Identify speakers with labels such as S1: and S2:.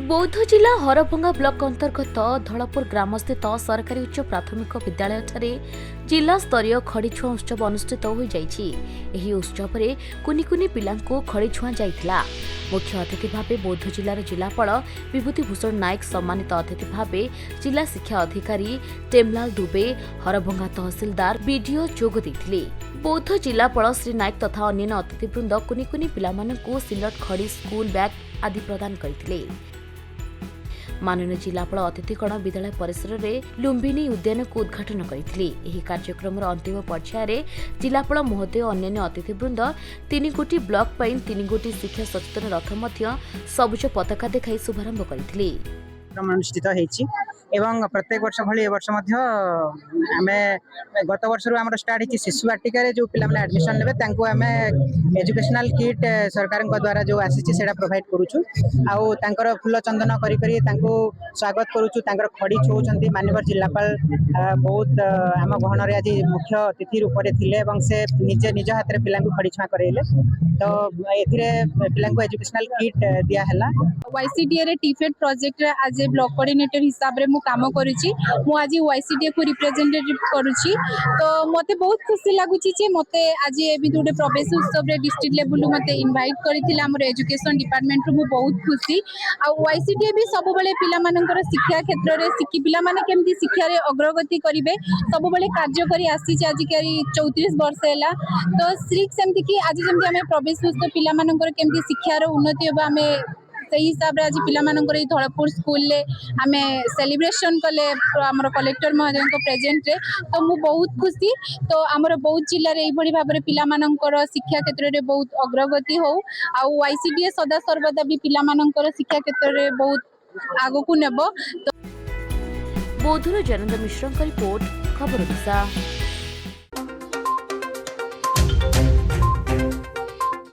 S1: बौद्ध जिला हरभंगा ब्लॉक अंतर्गत धौलपुर ग्रामस्थित सरकारी उच्च प्राथमिक विद्यालय जिला स्तरीय खड़ीछुआ उत्सव अनुष्ठित हो जाइछि। उत्सव में कुनि कुनि पिलांको खड़ीछुआ जाइथिला। मुख्य अतिथि भाव बौद्ध जिलार जिलापाल विभूति भूषण नायक सम्मानित अतिथि भाव जिला शिक्षा अधिकारी टेमलाल दुबे हरभंगा तहसिलदार बीडीओ जोग देथिले। बौद्ध जिलापाल श्री नायक तथा अन्य अतिथिवृंद कुनि कुनि पिलामानंकु सिलट खड़ी स्कूल बैग आदि प्रदान करथिले। माननीय जिलापाल अतिथिगण विद्यालय परिसर में लुम्बिनी उद्यान को उद्घाटन करते। कार्यक्रम अंतिम पर्यायर जिलापाल महोदय अन्य अतिथिवृंद 3 गोटी ब्लॉक पर 3 गोटी शिक्षा सचेतन रथ सबुज पताका देखाई शुभारंभ करते।
S2: अनुष्ठित एवं प्रत्येक वर्ष भली ए वर्ष आमे गत वर्ष आम स्टार्ट हो शिशु वाटिका जो पिला एडमिशन लेबे तांको आमे एजुकेशनल किट सरकार द्वारा जो आसी से प्रोवाइड करूछु। आउ तांकर फूल चंदन करी करी तांको स्वागत करूछु। तांकर खड़ी छौचंती माननीय जिलापाल बहुत आम गहन आज मुख्य अतिथि रूप में थिले एवं से निजे निज हाथ में पिला खड़ी छुआ करेले। तो एथिरे पिला एजुकेशनल किट दिया हला।
S3: वाईसीडीए रे टीफेड प्रोजेक्ट रे आज ब्लॉक कोऑर्डिनेटर हिसाब रे मु काम करूची। मु आज वाईसीडीए को रिप्रेजेंटेटिव करूची। तो मते बहुत खुशी लागुची जे मते आज ए भी दुटे प्रवेश उत्सव रे डिस्ट्रिक्ट लेवल मते इनवाइट करथिला हमर एजुकेशन डिपार्टमेंट रो मु बहुत खुशी। आ वाईसीडीए भी सब बेले पिला मानकर शिक्षा क्षेत्र रे शिक्षी पिला माने केमती शिक्षा रे अग्रगति करिवे सब बेले कार्य करी आसी आज करी 34 वर्ष हैला। तो श्री सेमती कि आज जेमती हमें प्रवेश उत्सव पिला मानकर केमती शिक्षा रो उन्नति होबा हमें से हिसाब रे आज पिला मानकर धौलपुर स्कूल ले आमे सेलिब्रेशन कले हमर कलेक्टर महोदय को प्रेजेंट रे। तो मु बहुत खुशी। तो हमर बहुत जिल्ला रे एभली भाबरे रे पिला मानकर शिक्षा क्षेत्र रे बहुत अग्रगति हो। आ वाईसीडीए सदा सर्वदा भी पिला मानकर शिक्षा क्षेत्र रे बहुत आगो को नेबो।
S1: बौद्धर जयनंद मिश्र रिपोर्ट खबर दिशा।